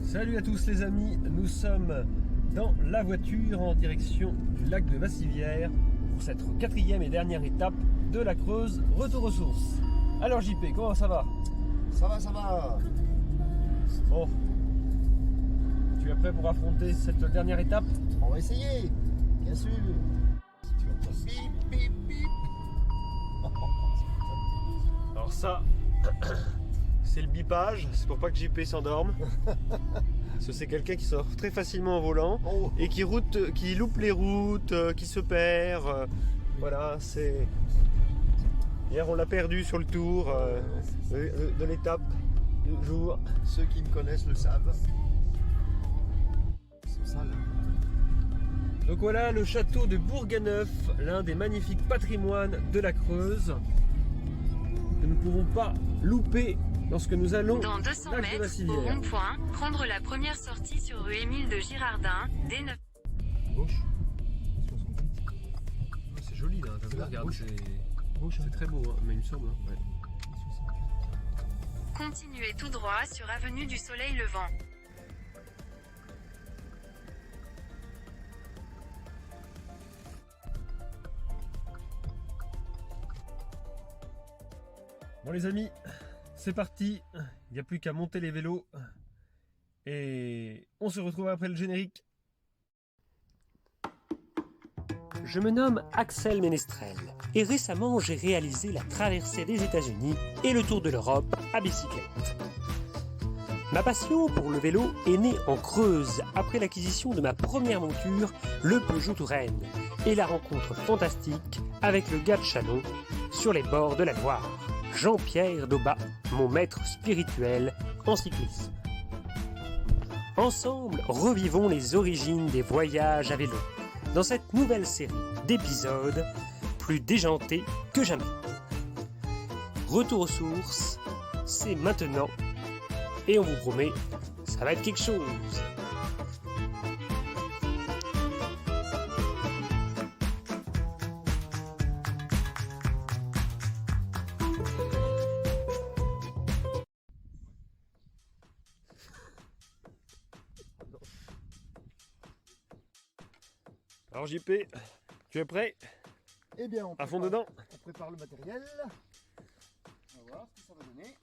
Salut à tous les amis, nous sommes dans la voiture en direction du lac de Vassivière pour cette 4e et dernière étape de la Creuse, retour aux sources. Alors JP, comment ça va? Ça va, ça va. Bon, tu es prêt pour affronter cette dernière étape? On va essayer, bien sûr. Bip, bip, bip. Alors ça, c'est le bipage, c'est pour pas que JP s'endorme. Parce que c'est quelqu'un qui sort très facilement au volant Oh. et qui loupe les routes, qui se perd. Voilà, c'est... Hier on l'a perdu sur le tour de l'étape du jour. Ceux qui me connaissent le savent. C'est ça là. Donc voilà le château de Bourganeuf, l'un des magnifiques patrimoines de la Creuse que nous ne pouvons pas louper lorsque nous allons Dans 200 lac de mètres, au Vassivière. rond-point, prendre la première sortie sur rue Émile de Girardin, dès 9. Gauche. 68. C'est joli là, t'as vu, Là, regarde, gauche. c'est Gauche. très beau, hein, mais il me semble. Hein, ouais. 68. Continuez tout droit sur avenue du Soleil Levant. Bon les amis, c'est parti, il n'y a plus qu'à monter les vélos et on se retrouve après le générique. Je me nomme Axel Ménestrel et récemment j'ai réalisé la traversée des États-Unis et le tour de l'Europe à bicyclette. Ma passion pour le vélo est née en Creuse après l'acquisition de ma première monture, le Peugeot Touraine, et la rencontre fantastique avec le gars de Chalon sur les bords de la Loire, Jean-Pierre Daubat, mon maître spirituel en cyclisme. Ensemble, revivons les origines des voyages à vélo dans cette nouvelle série d'épisodes plus déjantés que jamais. Retour aux sources, c'est maintenant et on vous promet, ça va être quelque chose. Alors JP, tu es prêt? Eh bien, À fond dedans? On prépare le matériel. On va voir ce que ça va donner.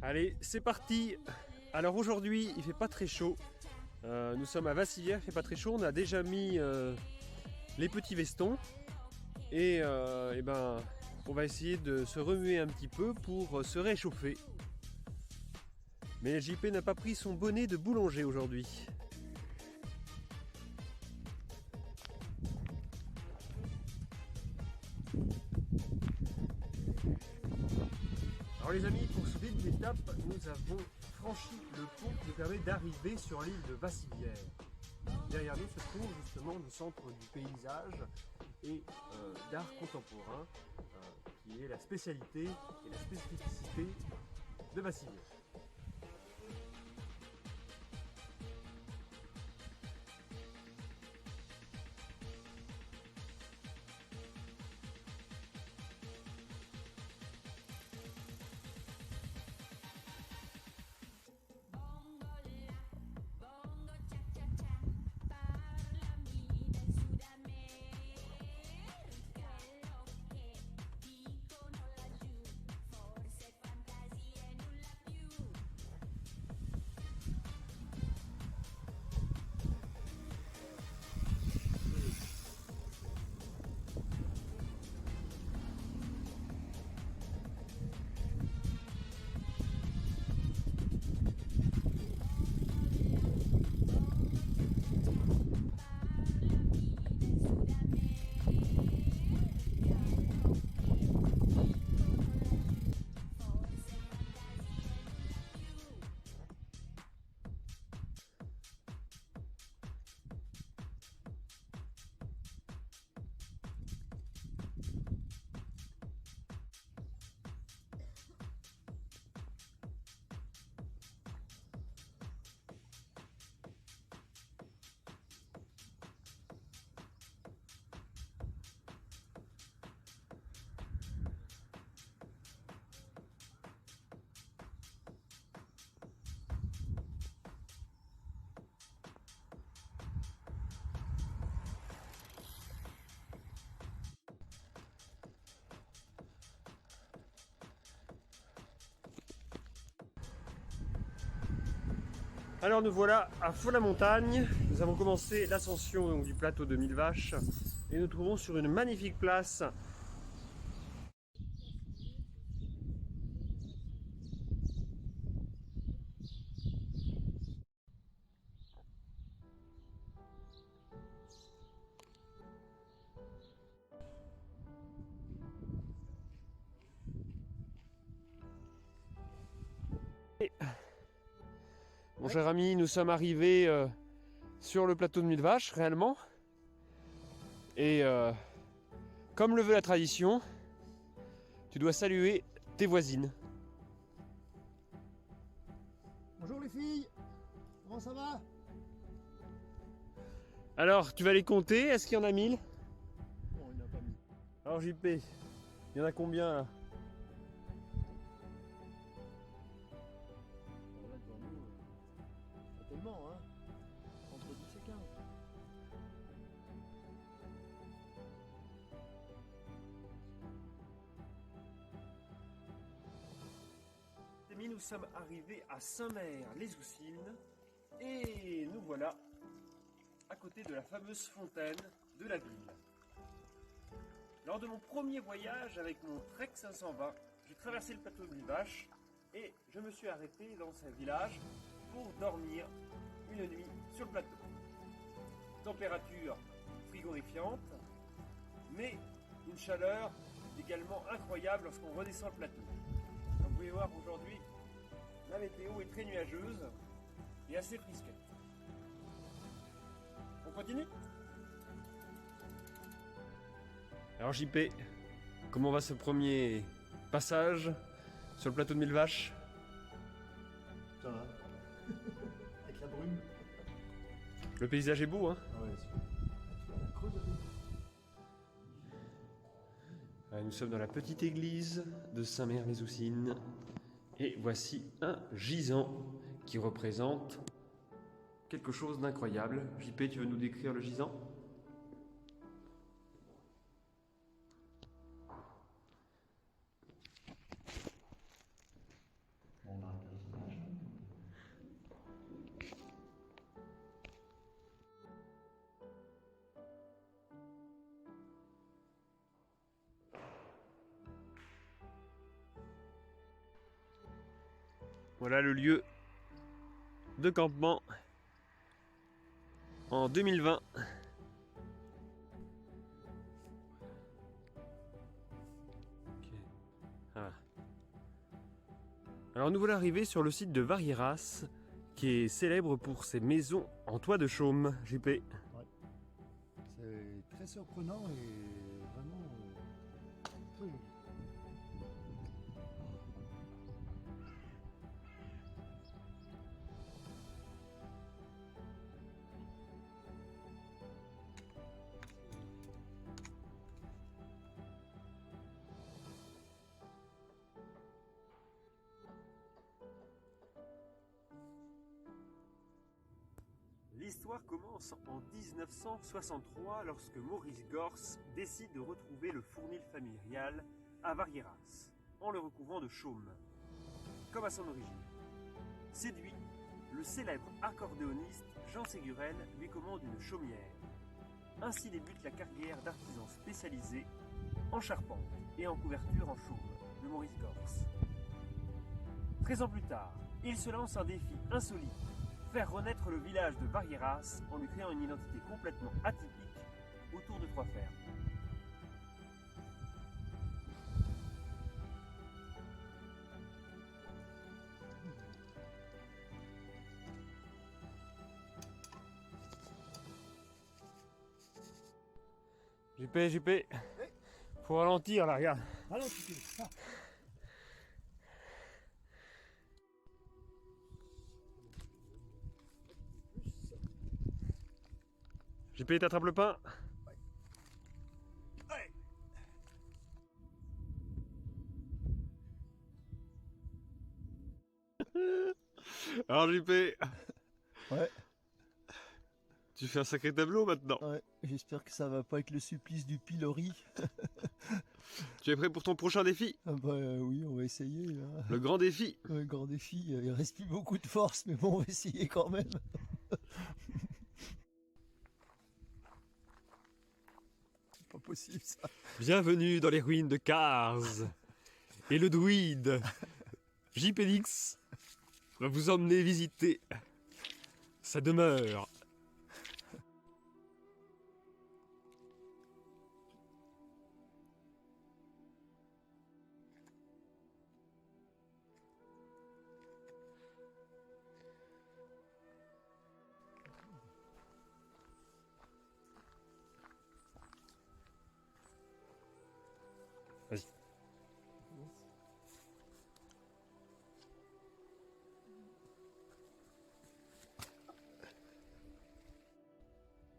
Allez, c'est parti. Alors aujourd'hui, il fait pas très chaud. Nous sommes à Vassivière, il fait pas très chaud. On a déjà mis les petits vestons et ben, on va essayer de se remuer un petit peu pour se réchauffer. Mais JP n'a pas pris son bonnet de boulanger aujourd'hui. Alors les amis, pour ce début d'étape, nous avons franchi le pont qui nous permet d'arriver sur l'île de Vassivière. Derrière nous se trouve justement le centre du paysage et d'art contemporain, qui est la spécialité et la spécificité de Vassivière. Alors nous voilà à Faux-la-Montagne. Nous avons commencé l'ascension du plateau de 1000 vaches et nous trouvons sur une magnifique place. Mon cher ami, nous sommes arrivés sur le plateau de 1000 vaches, réellement. Et comme le veut la tradition, tu dois saluer tes voisines. Bonjour les filles, comment ça va? Alors, tu vas les compter, est-ce qu'il y en a 1000? Non, il n'a pas mis. Alors JP, il y en a combien là? Bon, là devant nous, pas tellement, hein. Entre 10 et 15. Nous sommes arrivés à Saint-Mère-les-Oussines et nous voilà à côté de la fameuse fontaine de la ville. Lors de mon premier voyage avec mon Trek 520, j'ai traversé le plateau de 1000 vaches et je me suis arrêté dans ce village pour dormir une nuit sur le plateau. Température frigorifiante, mais une chaleur également incroyable lorsqu'on redescend le plateau. Comme vous pouvez voir aujourd'hui, la météo est très nuageuse et assez frisquette. On continue? Alors JP, comment va ce premier passage sur le plateau de 1000 vaches? Ça va. Avec la brume. Le paysage est beau, hein? Ah ouais, tu vois la creuse Nous sommes dans la petite église de Saint-Mère-les-Oussines et voici un gisant qui représente quelque chose d'incroyable. JP, tu veux nous décrire le gisant? Voilà le lieu de campement en 2020. Voilà. Alors nous voilà arrivés sur le site de Varieras qui est célèbre pour ses maisons en toit de chaume, JP. C'est très surprenant et vraiment très joli. L'histoire commence en 1963 lorsque Maurice Gors décide de retrouver le fournil familial à Varieras en le recouvrant de chaume, comme à son origine. Séduit, le célèbre accordéoniste Jean Ségurel lui commande une chaumière. Ainsi débute la carrière d'artisan spécialisé en charpente et en couverture en chaume de Maurice Gors. 13 ans plus tard, il se lance un défi insolite: faire renaître le village de Varieras en lui créant une identité complètement atypique autour de 3 fermes. JP, faut ralentir là, regarde. Ralentissez. Ah. JP, t'attrapes le pain? Alors JP, Ouais. tu fais un sacré tableau maintenant. Ouais, j'espère que ça va pas être le supplice du pilori. Tu es prêt pour ton prochain défi? Ah bah oui, on va essayer. Là. Le grand défi. Grand défi, il reste plus beaucoup de force, mais bon, on va essayer quand même. C'est pas possible ça. Bienvenue dans les ruines de Cars. Et le druide JPX va vous emmener visiter sa demeure. Vas-y.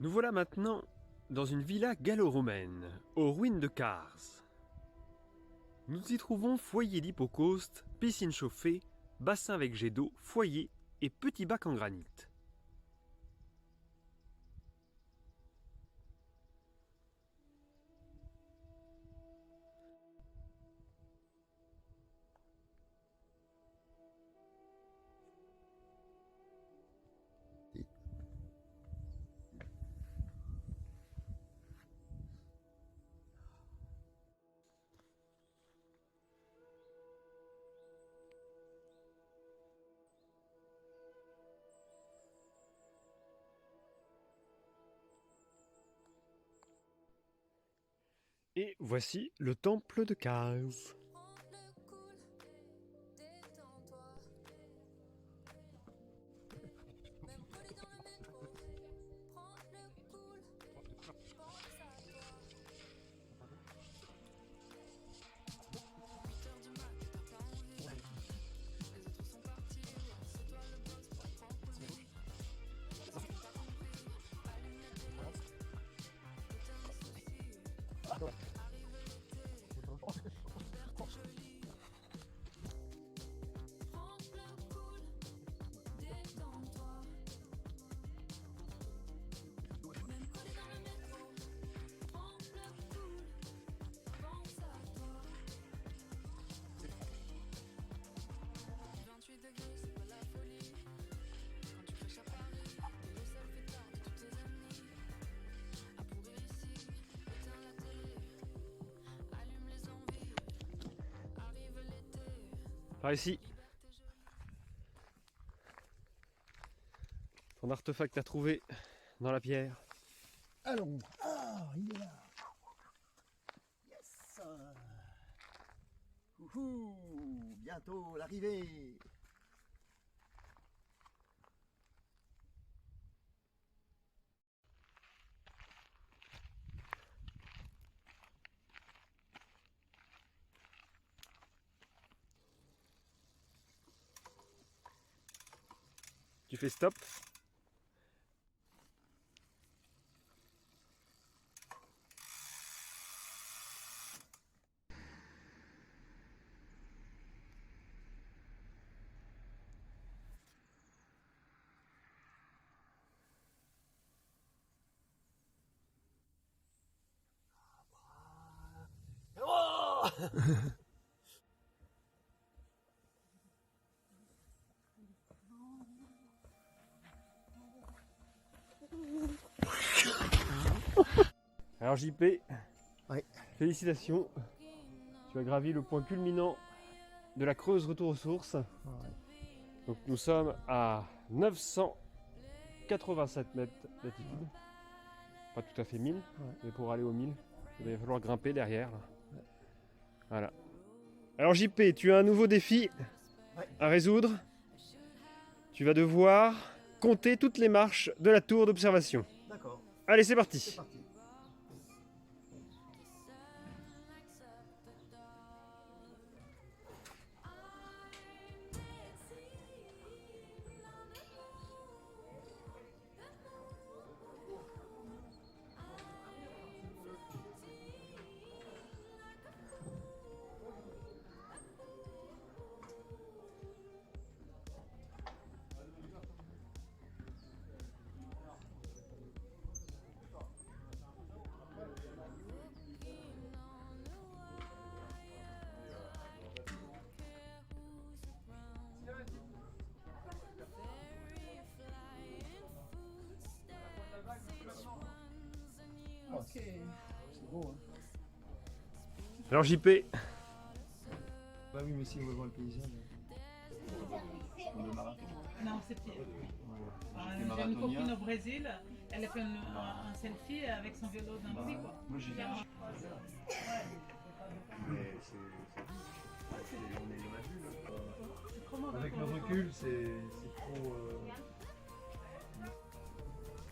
Nous voilà maintenant dans une villa gallo-romaine, aux ruines de Cars. Nous y trouvons foyer d'hypocauste, piscine chauffée, bassin avec jet d'eau, foyer et petit bac en granit. Et voici le temple de Cars. Par ici. Ton artefact à trouver dans la pierre. Allons. Ah, il est là. Yes. Ouhou, bientôt l'arrivée. Tu fais stop. Oh. Alors JP, Ouais. félicitations. Tu as gravi le point culminant de la Creuse retour aux sources. Ouais. Donc nous sommes à 987 mètres d'altitude. Pas tout à fait 1000, mais pour aller aux 1000, il va falloir grimper derrière. Là. Voilà. Alors JP, tu as un nouveau défi à résoudre. Tu vas devoir compter toutes les marches de la tour d'observation. D'accord, Allez, c'est parti. c'est parti. Alors JP, Bah oui, mais si on veut voir le paysage. Le marathon. Non, c'est pire. Les J'ai une marathoniens. copine au Brésil, elle a fait un selfie avec son vélo dans le lit, quoi. Moi j'ai Clairement. Mais c'est. On est dans la bulle. Comment on va Avec le pouvoir recul, c'est trop.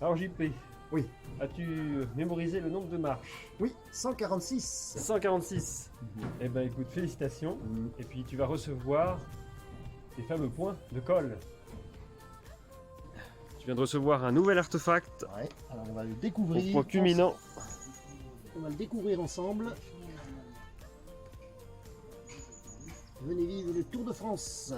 alors JP, Oui. as-tu mémorisé le nombre de marches? Oui, 146. 146. Eh ben écoute, félicitations. Et puis tu vas recevoir tes fameux points de colle. Tu viens de recevoir un nouvel artefact Ouais, alors on va le au découvrir. point culminant. On va le découvrir ensemble. Venez vivre le Tour de France.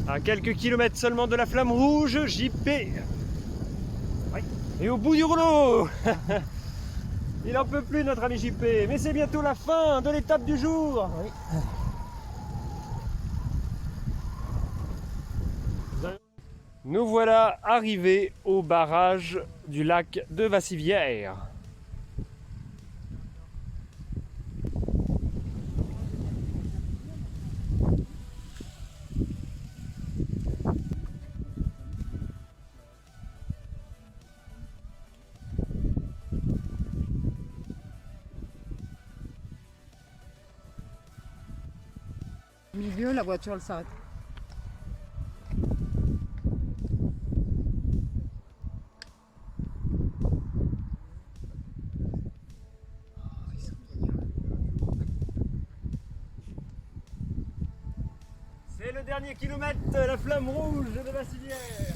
À quelques kilomètres seulement de la flamme rouge, JP. Et au bout du rouleau. Il n'en peut plus notre ami JP. Mais c'est bientôt la fin de l'étape du jour. Oui. Nous voilà arrivés au barrage du lac de Vassivière. Au milieu, la voiture, elle s'arrête. C'est le dernier kilomètre de la flamme rouge de Vassivière.